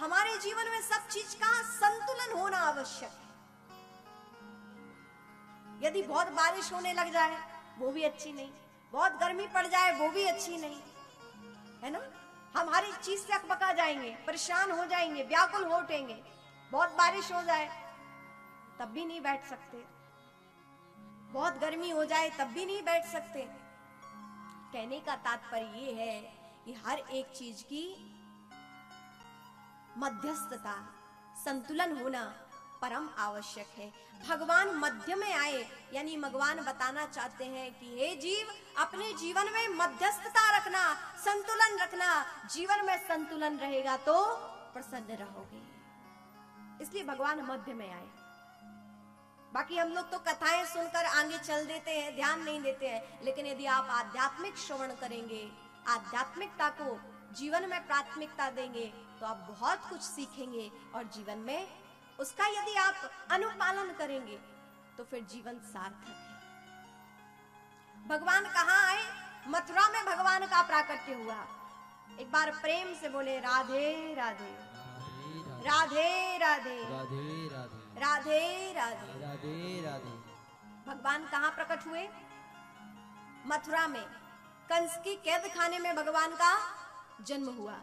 हमारे जीवन में सब चीज का संतुलन होना आवश्यक है। यदि बहुत बारिश होने लग जाए वो भी अच्छी नहीं, बहुत गर्मी पड़ जाए वो भी अच्छी नहीं, है ना। हम हर एक चीज से अकबका जाएंगे, परेशान हो जाएंगे, व्याकुल हो उठेंगे। बहुत बारिश हो जाए तब भी नहीं बैठ सकते, बहुत गर्मी हो जाए तब भी नहीं बैठ सकते। कहने का तात्पर्य ये है कि हर एक चीज की मध्यस्थता, संतुलन होना परम आवश्यक है। भगवान मध्य में आए, यानी भगवान बताना चाहते हैं कि हे जीव, अपने जीवन में मध्यस्थता रखना, संतुलन रखना। जीवन में संतुलन रहेगा तो प्रसन्न रहोगे, इसलिए भगवान मध्य में आए। बाकी हम लोग तो कथाएं सुनकर आगे चल देते हैं, ध्यान नहीं देते हैं। लेकिन यदि आप आध्यात्मिक श्रवण करेंगे, आध्यात्मिकता को जीवन में प्राथमिकता देंगे, तो आप बहुत कुछ सीखेंगे और जीवन में उसका यदि आप अनुपालन करेंगे तो फिर जीवन सार्थक है। भगवान कहाँ आए? मथुरा में भगवान का प्राकट्य हुआ। एक बार प्रेम से बोले राधे राधे, राधे राधे, राधे राधे, राधे राधे, राधे राधे। भगवान कहाँ प्रकट हुए? मथुरा में। कंस की कैद खाने में भगवान का जन्म हुआ।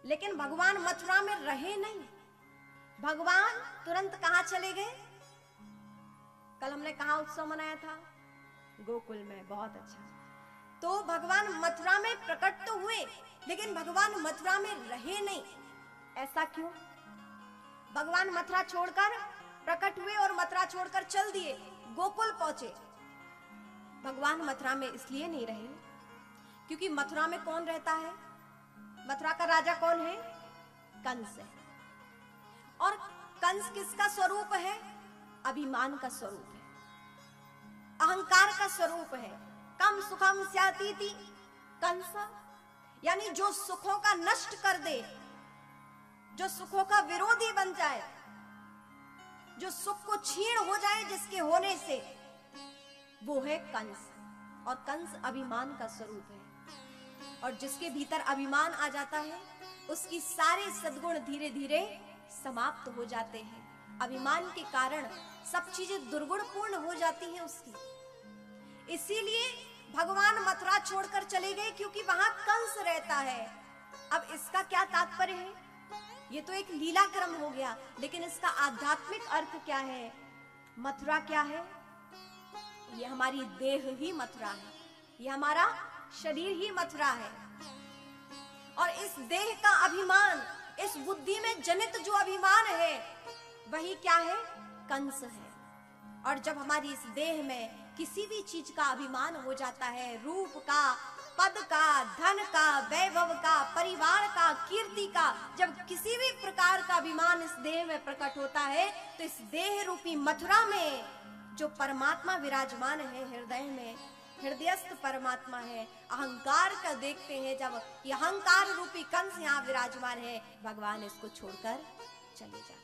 लेकिन भगवान मथुरा में रहे नहीं, भगवान तुरंत कहां चले गए? कल हमने कहां उत्सव मनाया था? गोकुल में। बहुत अच्छा। तो भगवान मथुरा में प्रकट तो हुए, लेकिन भगवान मथुरा में रहे नहीं। ऐसा क्यों? भगवान मथुरा छोड़कर प्रकट हुए और मथुरा छोड़कर चल दिए, गोकुल पहुंचे। भगवान मथुरा में इसलिए नहीं रहे क्योंकि मथुरा में कौन रहता है? मथुरा का राजा कौन है? कंस है। और कंस किसका स्वरूप है? अभिमान का स्वरूप है, अहंकार का स्वरूप है। कम सुखम स्यातीति कंस, यानी जो सुखों का नष्ट कर दे, जो सुखों का विरोधी बन जाए, जो सुख को छीण हो जाए जिसके होने से, वो है कंस। और कंस अभिमान का स्वरूप है। और जिसके भीतर अभिमान आ जाता है, उसकी सारे सद्गुण धीरे धीरे समाप्त हो जाते हैं। अभिमान के कारण सब चीजें दुर्गुणपूर्ण हो जाती हैं उसकी। इसीलिए भगवान मथुरा छोड़कर चले गए, क्योंकि वहां कंस रहता है। अब इसका क्या तात्पर्य है? ये तो एक लीला क्रम हो गया, लेकिन इसका आध्यात्मिक अर्थ क्या है? मथुरा क्या है? ये हमारी देह ही मथुरा है, ये हमारा शरीर ही मथुरा है। और इस देह का अभिमान, इस बुद्धि में जनित जो अभिमान है, वही क्या है? कंस है। और जब हमारी इस देह में किसी भी चीज का अभिमान हो जाता है, रूप का, पद का, धन का, वैभव का, परिवार का, कीर्ति का, जब किसी भी प्रकार का अभिमान इस देह में प्रकट होता है, तो इस देह रूपी मथुरा में जो परमात्मा विराजमान है हृदय में, हृदयस्थ परमात्मा है, अहंकार का देखते हैं जब ये अहंकार रूपी कंस यहाँ विराजमान है, भगवान इसको छोड़कर चले जाते।